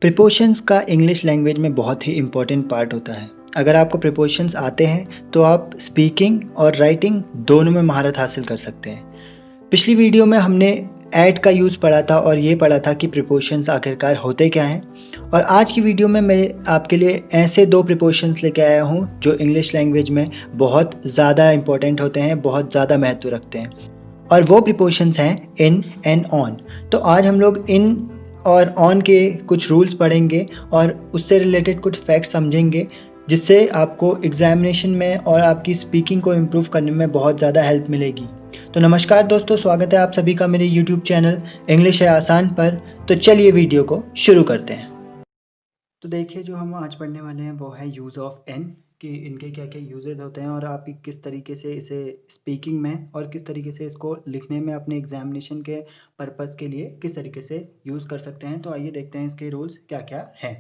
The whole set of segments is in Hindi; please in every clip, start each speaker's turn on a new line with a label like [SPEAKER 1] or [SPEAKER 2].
[SPEAKER 1] प्रीपोशंस का इंग्लिश लैंग्वेज में बहुत ही इम्पोर्टेंट पार्ट होता है। अगर आपको प्रीपोशंस आते हैं तो आप स्पीकिंग और राइटिंग दोनों में महारत हासिल कर सकते हैं। पिछली वीडियो में हमने एट का यूज़ पढ़ा था और ये पढ़ा था कि प्रीपोशंस आखिरकार होते क्या हैं। और आज की वीडियो में मैं आपके लिए ऐसे दो प्रीपोशंस लेके आया हूँ जो इंग्लिश लैंग्वेज में बहुत ज़्यादा इम्पोर्टेंट होते हैं, बहुत ज़्यादा महत्व रखते हैं। और वो प्रीपोशंस हैं इन एंड ऑन। तो आज हम लोग इन और ऑन के कुछ रूल्स पढ़ेंगे और उससे रिलेटेड कुछ फैक्ट समझेंगे, जिससे आपको एग्जामिनेशन में और आपकी स्पीकिंग को इम्प्रूव करने में बहुत ज़्यादा हेल्प मिलेगी। तो नमस्कार दोस्तों, स्वागत है आप सभी का मेरे YouTube चैनल इंग्लिश है आसान पर। तो चलिए वीडियो को शुरू करते हैं। तो देखिए, जो हम आज पढ़ने वाले हैं वो है यूज़ ऑफ एन, कि इनके क्या क्या यूजेज होते हैं और आप किस तरीके से इसे स्पीकिंग में और किस तरीके से इसको लिखने में अपने एग्जामिनेशन के पर्पस के लिए किस तरीके से यूज़ कर सकते हैं। तो आइए देखते हैं इसके रूल्स क्या क्या हैं।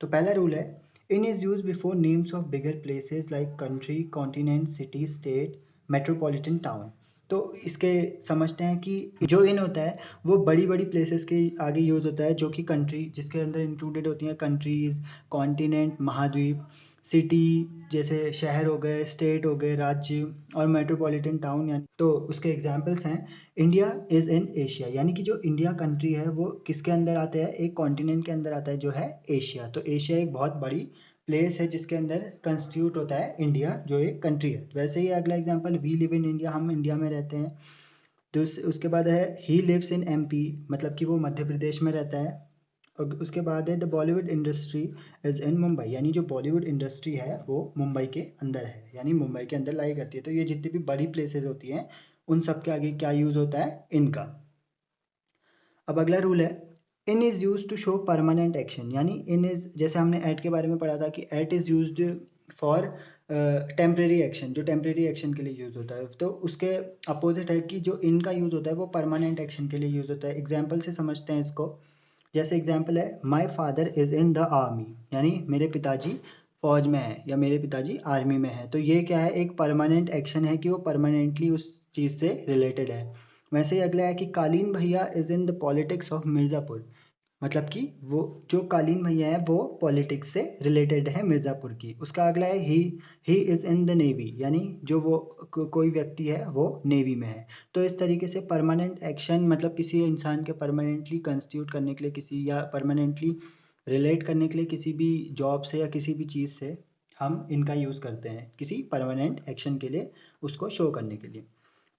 [SPEAKER 1] तो पहला रूल है, in is use before names of bigger places like country, continent, city, state, metropolitan town. तो इसके समझते हैं कि जो इन होता है वो बड़ी बड़ी प्लेसेस के आगे यूज़ होता है, जो कि कंट्री, जिसके अंदर इंक्लूडेड होती हैं कंट्रीज़, कॉन्टिनेंट, महाद्वीप, सिटी जैसे शहर हो गए, स्टेट हो गए, राज्य, और मेट्रोपॉलिटन टाउन। यानी तो उसके एग्जांपल्स हैं, इंडिया इज़ इन एशिया, यानी कि जो इंडिया कंट्री है वो किसके अंदर आता है, एक कॉन्टिनेंट के अंदर आता है जो है एशिया। तो एशिया एक बहुत बड़ी प्लेस है जिसके अंदर कंस्टिट्यूट होता है इंडिया, जो एक कंट्री है। वैसे ही अगला example, we live in India, हम इंडिया में रहते हैं। तो उसके बाद है, ही लिव्स इन एमपी, मतलब कि वो मध्य प्रदेश में रहता है। और उसके बाद है, the Bollywood industry is in Mumbai, यानी जो बॉलीवुड इंडस्ट्री है वो मुंबई के अंदर है, यानी मुंबई के अंदर लाई करती है। तो ये जितनी भी बड़ी प्लेसेस होती हैं उन सब के आगे क्या यूज़ होता है, इनका। अब अगला रूल है, in is use to show permanent action, यानी इन इज़, जैसे हमने एट के बारे में पढ़ा था कि at is use for temporary action, जो टेम्प्रेरी एक्शन के लिए यूज़ होता है। तो उसके अपोजिट है कि जो इनका यूज़ होता है वो परमानेंट एक्शन के लिए यूज़ होता है। एग्जाम्पल से समझते हैं इसको। जैसे एग्जाम्पल है, my father is in the army, यानी मेरे पिताजी फौज में है या मेरे पिताजी आर्मी में है। तो ये क्या है, एक परमानेंट एक्शन है कि वो परमानेंटली उस चीज़ से रिलेटेड है। वैसे ही अगला है कि कालीन भैया is in the politics of Mirzapur, मतलब कि वो जो कालीन भैया है वो पॉलिटिक्स से रिलेटेड है मिर्ज़ापुर की। उसका अगला है, he is in the navy, यानी जो वो कोई व्यक्ति है वो नेवी में है। तो इस तरीके से परमानेंट एक्शन, मतलब किसी इंसान के परमानेंटली कंस्टिट्यूट करने के लिए, किसी या परमानेंटली रिलेट करने के लिए किसी भी जॉब से या किसी भी चीज़ से, हम इनका यूज़ करते हैं किसी परमानेंट एक्शन के लिए, उसको शो करने के लिए।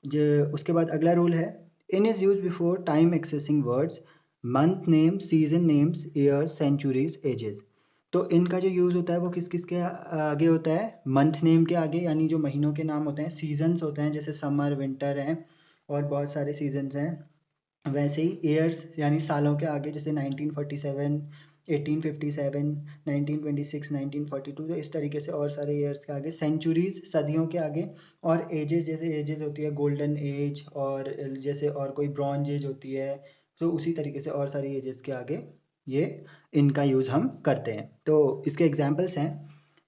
[SPEAKER 1] जो उसके बाद अगला रूल है, in is use before time expressing words, month name, season names, years, centuries, ages. तो इनका जो यूज़ होता है वो किस किस के आगे होता है, मंथ नेम के आगे, यानी जो महीनों के नाम होते हैं, सीजन्स होते हैं जैसे समर, विंटर हैं और बहुत सारे सीजन्स हैं। वैसे ही ईयर्स यानी सालों के आगे, जैसे 1947, 1857, 1926, 1942, तो इस तरीके से और सारे ईयर्स के आगे। सेंचुरीज सदियों के आगे। और एजेस, जैसे एजेस होती है गोल्डन एज, और जैसे और कोई ब्रॉन्ज एज होती है, तो उसी तरीके से और सारी एजेस के आगे ये इनका यूज़ हम करते हैं। तो इसके एग्जांपल्स हैं,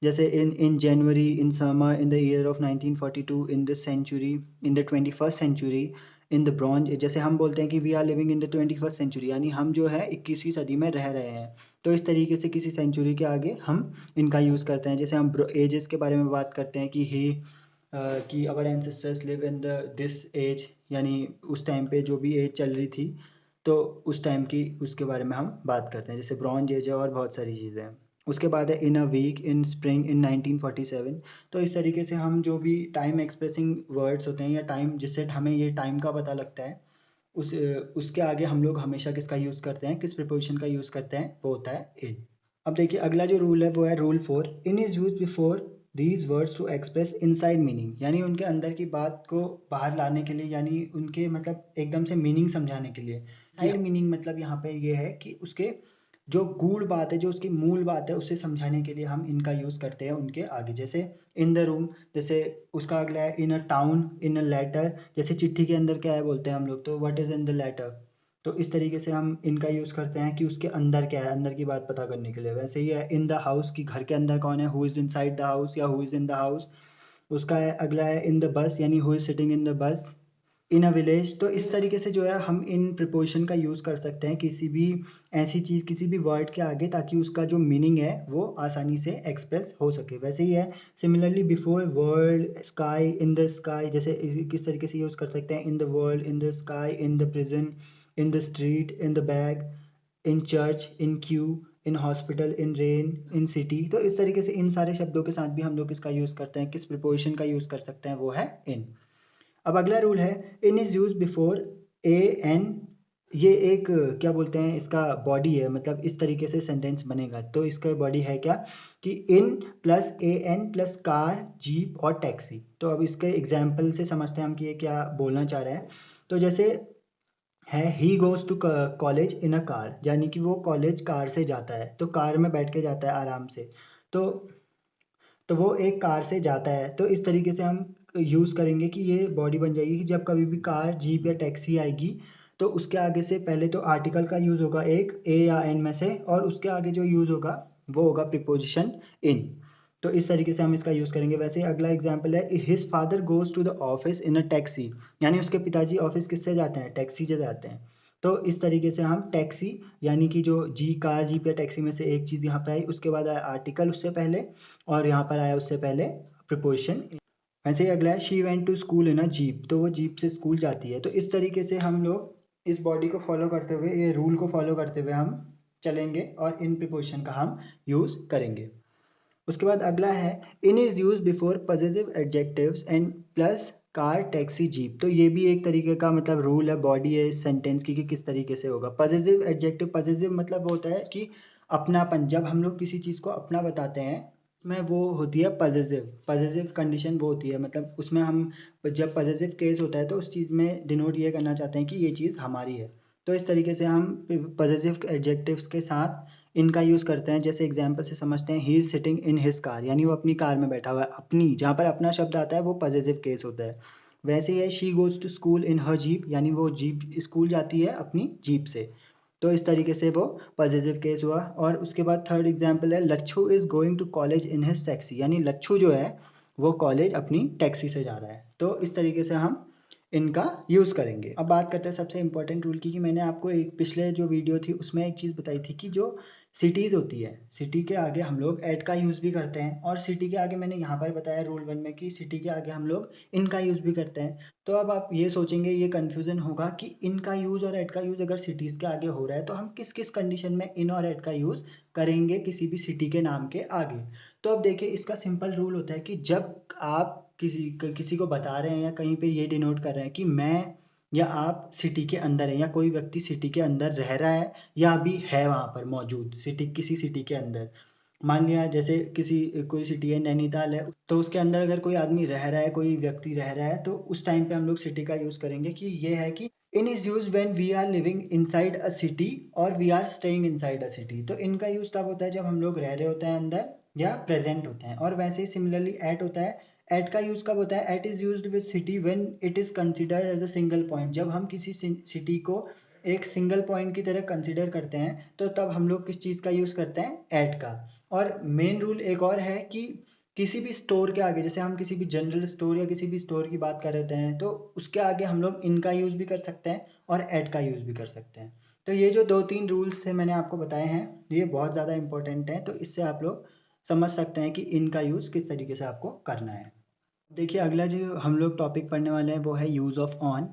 [SPEAKER 1] जैसे in January, in summer, in the year of 1942, in this century, in the 21st century, in the bronze. जैसे हम बोलते हैं कि we are living in the 21st century, यानी हम जो है 21वीं सदी में रह रहे हैं। तो इस तरीके से किसी सेंचुरी के आगे हम इनका यूज़ करते हैं। जैसे हम एजेस के बारे में बात करते हैं कि कि our ancestors live in the this age, यानी उस टाइम पे जो भी एज चल रही थी, तो उस टाइम की उसके बारे में हम बात करते हैं। जैसे ब्रॉन्ज एज है और बहुत सारी चीज़ें हैं। उसके बाद है, इन अ वीक, इन स्प्रिंग, इन 1947। तो इस तरीके से हम जो भी टाइम एक्सप्रेसिंग वर्ड्स होते हैं या टाइम, जिससे हमें ये टाइम का पता लगता है, उस उसके आगे हम लोग हमेशा किसका यूज़ करते हैं, किस प्रिपोजिशन का यूज़ करते हैं, वो होता है इन। अब देखिए अगला जो रूल है वो है rule 4, in is use before these words to express inside meaning, यानी उनके अंदर की बात को बाहर लाने के लिए, यानी उनके मतलब एकदम से मीनिंग समझाने के लिए। साइड मीनिंग मतलब यहाँ पे ये है कि उसके जो गूढ़ बात है, जो उसकी मूल बात है, उसे समझाने के लिए हम इनका यूज़ करते हैं उनके आगे। जैसे इन द रूम, जैसे उसका अगला है, इन अ टाउन, इन अ लेटर, जैसे चिट्ठी के अंदर क्या है बोलते हैं हम लोग, तो what is in the letter. तो इस तरीके से हम इनका यूज़ करते हैं कि उसके अंदर क्या है, अंदर की बात पता करने के लिए। वैसे ही है इन द हाउस, कि घर के अंदर कौन है, who is inside the house या who is in the house. उसका है अगला है इन द बस, यानी who is sitting in the bus. In a village. तो इस तरीके से जो है हम इन प्रिपोजिशन का यूज़ कर सकते हैं किसी भी ऐसी चीज़, किसी भी वर्ड के आगे, ताकि उसका जो मीनिंग है वो आसानी से एक्सप्रेस हो सके। वैसे ही है similarly before, world, sky, in the sky, जैसे किस तरीके से यूज़ कर सकते हैं, in the world, in the sky, in the prison, in the street, in the bag, in church, in Q, in hospital, in rain, in city. तो इस तरीके से इन सारे शब्दों के साथ भी हम लोग किसका यूज़ करते हैं, किस प्रिपोजिशन का यूज़ कर सकते हैं, वो है इन। अब अगला रूल है in is use before a an. ये एक क्या बोलते हैं, इसका बॉडी है, मतलब इस तरीके से सेंटेंस बनेगा। तो इसका बॉडी है क्या कि in plus A N plus car, jeep और टैक्सी। तो अब इसके एग्जाम्पल से समझते हैं हम कि ये क्या बोलना चाह रहा है। तो जैसे है ही goes to college in a car, यानी कि वो कॉलेज कार से जाता है, तो कार में बैठ के जाता है आराम से। तो वो एक कार से जाता है। तो इस तरीके से हम यूज़ करेंगे कि ये बॉडी बन जाएगी कि जब कभी भी कार, जीप या टैक्सी आएगी, तो उसके आगे से पहले तो आर्टिकल का यूज़ होगा एक ए या एन में से, और उसके आगे जो यूज़ होगा वो होगा प्रीपोजिशन इन। तो इस तरीके से हम इसका यूज़ करेंगे। वैसे अगला एग्जाम्पल है his father goes to the office in a taxi, यानी उसके पिताजी ऑफिस किससे जाते हैं, टैक्सी से जाते हैं। तो इस तरीके से हम टैक्सी, यानी कि जो जी, कार, जीप या टैक्सी में से एक चीज़ यहाँ पे आई, उसके बाद आया आर्टिकल उससे पहले, और यहाँ पर आया उससे पहले प्रिपोजिशन। वैसे ही अगला है she went to school in a jeep, तो वो जीप से स्कूल जाती है। तो इस तरीके से हम लोग इस बॉडी को फॉलो करते हुए, ये रूल को फॉलो करते हुए हम चलेंगे और इन प्रिपोजिशन का हम यूज़ करेंगे। उसके बाद अगला है in is use before possessive adjectives and plus car, taxi, jeep. तो ये भी एक तरीके का मतलब रूल है, बॉडी है इस सेंटेंस की कि किस तरीके से होगा। पजेसिव एडजेक्टिव, पजेसिव मतलब वो होता है कि अपनापन, जब हम लोग किसी चीज़ को अपना बताते हैं में वो होती है पजेसिव। पजेसिव कंडीशन वो होती है, मतलब उसमें हम जब पजेसिव केस होता है तो उस चीज़ में डिनोट ये करना चाहते हैं कि ये चीज़ हमारी है। तो इस तरीके से हम पजेसिव एडजेक्टिव्स के साथ इनका यूज़ करते हैं। जैसे एग्जाम्पल से समझते हैं he is sitting in his car, यानी वो अपनी कार में बैठा हुआ है। अपनी, जहाँ पर अपना शब्द आता है वो पजेसिव केस होता है। वैसे ही है she goes to school in her jeep, यानी वो जीप स्कूल जाती है अपनी जीप से। तो इस तरीके से वो पजेसिव केस हुआ। और उसके बाद थर्ड एग्जाम्पल है Lachhu is going to college in his taxi, यानी लच्छू जो है वो कॉलेज अपनी टैक्सी से जा रहा है। तो इस तरीके से हम इनका यूज़ करेंगे। अब बात करते हैं सबसे इंपॉर्टेंट रूल की, कि मैंने आपको एक पिछले जो वीडियो थी उसमें एक चीज़ बताई थी कि जो सिटीज़ होती है, सिटी के आगे हम लोग एट का यूज़ भी करते हैं, और सिटी के आगे मैंने यहाँ पर बताया रूल 1 में कि सिटी के आगे हम लोग इनका यूज़ भी करते हैं। तो अब आप ये सोचेंगे, ये कन्फ्यूज़न होगा कि इनका यूज़ और एट का यूज़ अगर सिटीज़ के आगे हो रहा है तो हम किस किस कंडीशन में इन और एट का यूज़ करेंगे किसी भी सिटी के नाम के आगे। तो अब देखिए इसका सिंपल रूल होता है कि जब आप किसी को बता रहे हैं या कहीं पे ये डिनोट कर रहे हैं कि मैं या आप सिटी के अंदर हैं, या कोई व्यक्ति सिटी के अंदर रह रहा है या अभी है वहाँ पर मौजूद, सिटी, किसी सिटी के अंदर। मान लिया जैसे कोई सिटी है, नैनीताल है, तो उसके अंदर अगर कोई आदमी रह रहा है, कोई व्यक्ति रह रहा है, तो उस टाइम पे हम लोग सिटी का यूज़ करेंगे। कि ये है कि in is use when we are living inside a city और we are staying inside a city. तो इनका यूज़ तब होता है जब हम लोग रह रहे होते हैं अंदर या प्रेजेंट होते हैं। और वैसे ही सिमिलरली एट होता है। एट का यूज़ कब होता है, at is used with city when it is considered as a single point. जब हम किसी सिटी को एक सिंगल पॉइंट की तरह कंसिडर करते हैं तो तब हम लोग किस चीज़ का यूज़ करते हैं, एट का। और मेन रूल एक और है कि किसी भी स्टोर के आगे, जैसे हम किसी भी जनरल स्टोर या किसी भी स्टोर की बात कर रहे हैं, तो उसके आगे हम लोग इनका यूज़ भी कर सकते हैं और एट का यूज़ भी कर सकते हैं। तो ये जो 2-3 रूल्स थे मैंने आपको बताए हैं, ये बहुत ज़्यादा इंपॉर्टेंट हैं। तो इससे आप लोग समझ सकते हैं कि इनका यूज़ किस तरीके से आपको करना है। देखिए अगला जो हम लोग टॉपिक पढ़ने वाले हैं वो है यूज़ ऑफ ऑन।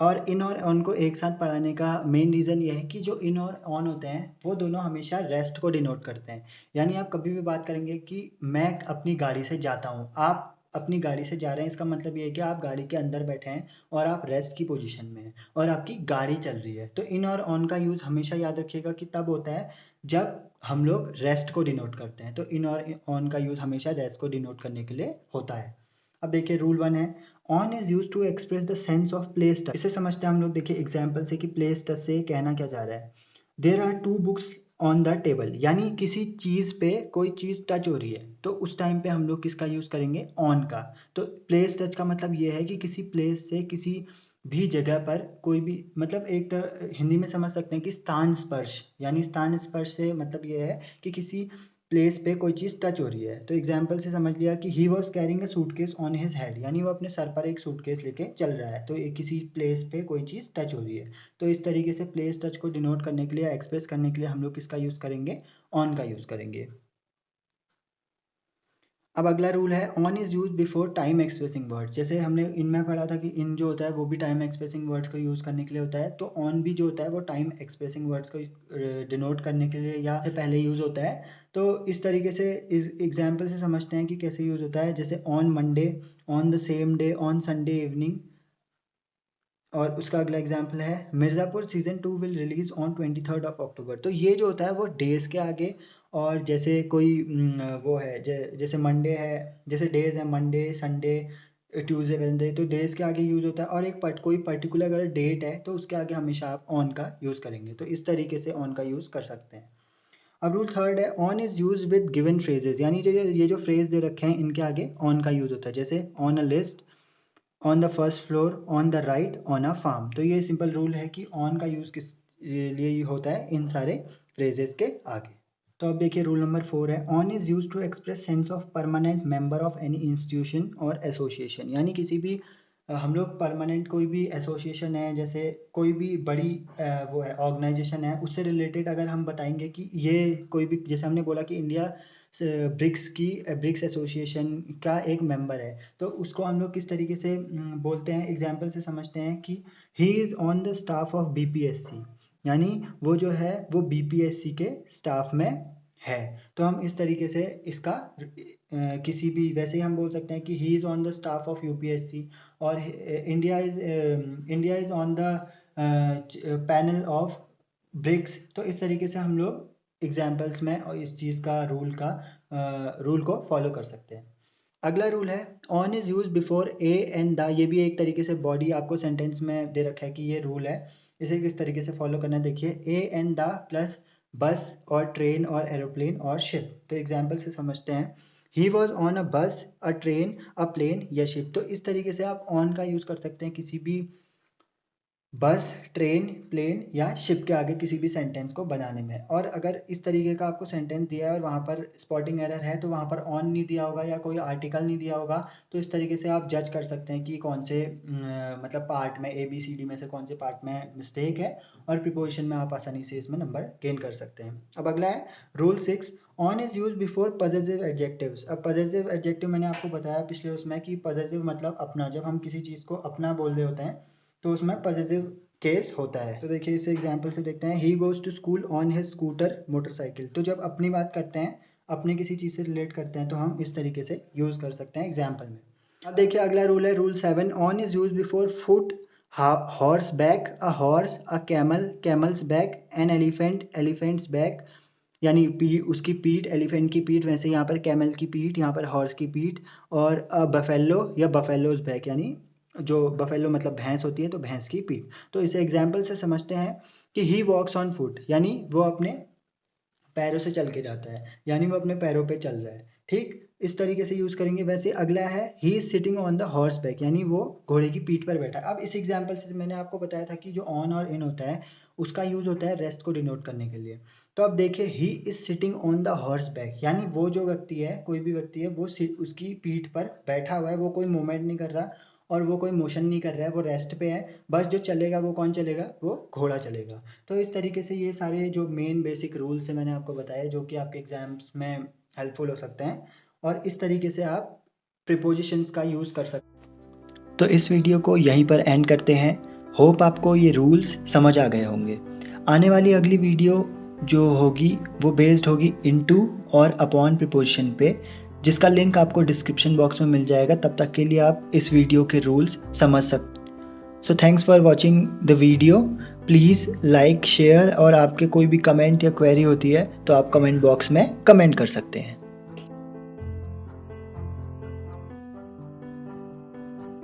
[SPEAKER 1] और इन और ऑन को एक साथ पढ़ाने का मेन रीज़न ये है कि जो इन और ऑन होते हैं वो दोनों हमेशा रेस्ट को डिनोट करते हैं। यानी आप कभी भी बात करेंगे कि मैं अपनी गाड़ी से जाता हूँ, आप अपनी गाड़ी से जा रहे हैं, इसका मतलब ये है कि आप गाड़ी के अंदर बैठे हैं और आप रेस्ट की पोजीशन में हैं और आपकी गाड़ी चल रही है। तो इन और ऑन का यूज़ हमेशा याद रखिएगा कि तब होता है जब हम लोग रेस्ट को डिनोट करते हैं। तो इन और ऑन का यूज़ हमेशा रेस्ट को डिनोट करने के लिए होता है। अब देखिए रूल 1 है on is use to express the sense of place touch. इसे समझते हैं हम लोग। देखिए एग्जाम्पल से कि प्लेस टच से कहना क्या जा रहा है। There are 2 books on the table, यानी किसी चीज़ पे कोई चीज़ टच हो रही है तो उस टाइम पे हम लोग किसका यूज़ करेंगे, ऑन का। तो प्लेस टच का मतलब ये है कि किसी प्लेस से किसी भी जगह पर कोई भी, मतलब एक हिंदी में समझ सकते हैं कि स्थान स्पर्श, यानी स्थान स्पर्श से मतलब ये है कि किसी प्लेस पे कोई चीज़ टच हो रही है। तो एग्जाम्पल से समझ लिया कि he was carrying a suitcase on his head, यानी वो अपने सर पर एक सूटकेस लेके चल रहा है। तो ये किसी प्लेस पे कोई चीज़ टच हो रही है। तो इस तरीके से प्लेस टच को डिनोट करने के लिए, एक्सप्रेस करने के लिए हम लोग किसका यूज़ करेंगे, ऑन का यूज़ करेंगे। अब अगला रूल है on is use before time expressing words. जैसे हमने इनमें पढ़ा था कि इन जो होता है वो भी टाइम एक्सप्रेसिंग वर्ड्स को यूज़ करने के लिए होता है, तो ऑन भी जो होता है वो टाइम एक्सप्रेसिंग वर्ड्स को डिनोट करने के लिए या से पहले यूज़ होता है। तो इस तरीके से इस एग्जाम्पल से समझते हैं कि कैसे यूज़ होता है। जैसे on Monday, on the same day, on Sunday evening. और उसका अगला एग्जाम्पल है Mirzapur season 2 will release on 23rd of October. तो ये जो होता है वो डेज़ के आगे, और जैसे कोई वो है जैसे मंडे है, जैसे डेज़ है मंडे, संडे, ट्यूसडे, वेडनेसडे, तो डेज़ के आगे यूज़ होता है। और एक कोई पर्टिकुलर अगर डेट है तो उसके आगे हमेशा आप ऑन का यूज़ करेंगे। तो इस तरीके से ऑन का यूज़ कर सकते हैं। अब रूल थर्ड है on is use with given phrases, यानी जो ये जो फ्रेज दे रखे हैं इनके आगे ऑन का यूज़ होता है। जैसे on a list, on the first floor, on the right, on a farm. तो ये सिंपल रूल है कि ऑन का यूज़ किस लिए होता है, इन सारे फ्रेजेस के आगे। तो अब देखिए रूल नंबर 4 है on is use to express sense of permanent member of any institution और एसोसिएशन। यानी किसी भी हम लोग परमानेंट कोई भी एसोसिएशन है, जैसे कोई भी बड़ी वो है ऑर्गेनाइजेशन है, उससे रिलेटेड अगर हम बताएंगे कि ये कोई भी, जैसे हमने बोला कि इंडिया ब्रिक्स एसोसिएशन का एक मेंबर है, तो उसको हम लोग किस तरीके से बोलते हैं, एग्जाम्पल से समझते हैं कि he is on the staff of BPSC, यानी वो जो है वो बीपीएससी के स्टाफ में है। तो हम इस तरीके से इसका किसी भी, वैसे ही हम बोल सकते हैं कि he is on the staff of UPSC, और India is on the panel of BRICS. तो इस तरीके से हम लोग एग्जाम्पल्स में और इस चीज़ का रूल को फॉलो कर सकते हैं। अगला रूल है on is use before A and the. ये भी एक तरीके से बॉडी आपको सेंटेंस में दे रखा है कि ये रूल है, इसे किस तरीके से फॉलो करना है। देखिए ए एंड द प्लस बस और ट्रेन और एरोप्लेन और शिप। तो एग्जाम्पल से समझते हैं ही वॉज ऑन अ बस, अ ट्रेन, अ प्लेन या शिप। तो इस तरीके से आप ऑन का यूज़ कर सकते हैं किसी भी बस, ट्रेन, प्लेन या शिप के आगे किसी भी सेंटेंस को बनाने में। और अगर इस तरीके का आपको सेंटेंस दिया है और वहाँ पर स्पॉटिंग एरर है, तो वहाँ पर ऑन नहीं दिया होगा या कोई आर्टिकल नहीं दिया होगा, तो इस तरीके से आप जज कर सकते हैं कि कौन से मतलब पार्ट में ABCD में से कौन से पार्ट में मिस्टेक है, और प्रिपोजिशन में आप आसानी से इसमें नंबर गेन कर सकते हैं। अब अगला है rule 6 on is use before possessive adjectives. अब पॉजेसिव एडजेक्टिव मैंने आपको बताया पिछले उसमें कि पॉजेसिव मतलब अपना, जब हम किसी चीज़ को अपना बोल रहे होते हैं तो उसमें पॉजेसिव केस होता है। तो देखिए इस एग्जाम्पल से देखते हैं he goes to school on his scooter motorcycle. तो जब अपनी बात करते हैं, अपनी किसी चीज़ से रिलेट करते हैं, तो हम इस तरीके से यूज़ कर सकते हैं एग्जाम्पल में। अब देखिए अगला रूल है rule 7 on is use before foot, horse back, a horse, a camel, camel's back, an elephant, elephant's back. यानी पीठ, उसकी पीठ, एलिफेंट की पीठ, वैसे यहाँ पर कैमल की पीठ, यहाँ पर हॉर्स की पीठ। और बफेलो या बफेलोज बैक, यानी जो बफेलो मतलब भैंस होती है तो भैंस की पीठ। तो इसे एग्जाम्पल से समझते हैं कि ही वॉक्स ऑन फुट, यानी वो अपने पैरों से चल के जाता है, यानी वो अपने पैरों पे चल रहा है। ठीक इस तरीके से यूज करेंगे। वैसे अगला है he is sitting on the horse back, यानी वो घोड़े की पीठ पर बैठा है। अब इस एग्जाम्पल से मैंने आपको बताया था कि जो ऑन और इन होता है उसका यूज होता है रेस्ट को डिनोट करने के लिए। तो अब देखिए he is sitting on the horse back, यानी वो जो व्यक्ति है, कोई भी व्यक्ति है, वो उसकी पीठ पर बैठा हुआ है, वो कोई मूवमेंट नहीं कर रहा और वो कोई मोशन नहीं कर रहा है, वो रेस्ट पे है। बस जो चलेगा वो कौन चलेगा, वो घोड़ा चलेगा। तो इस तरीके से ये सारे जो मेन बेसिक रूल्स हैं मैंने आपको बताया, जो कि आपके एग्जाम्स में हेल्पफुल हो सकते हैं, और इस तरीके से आप प्रीपोजिशंस का यूज़ कर सकते हैं। तो इस वीडियो को यहीं पर एंड करते हैं। होप आपको ये रूल्स समझ आ गए होंगे। आने वाली अगली वीडियो जो होगी वो बेस्ड होगी इनटू और अपॉन प्रीपोजिशन पे, जिसका लिंक आपको डिस्क्रिप्शन बॉक्स में मिल जाएगा। तब तक के लिए आप इस वीडियो के रूल्स समझ सकते। So thanks for watching the video. Please like, share, और आपके कोई भी कमेंट या क्वेरी होती है तो आप कमेंट बॉक्स में कमेंट कर सकते हैं।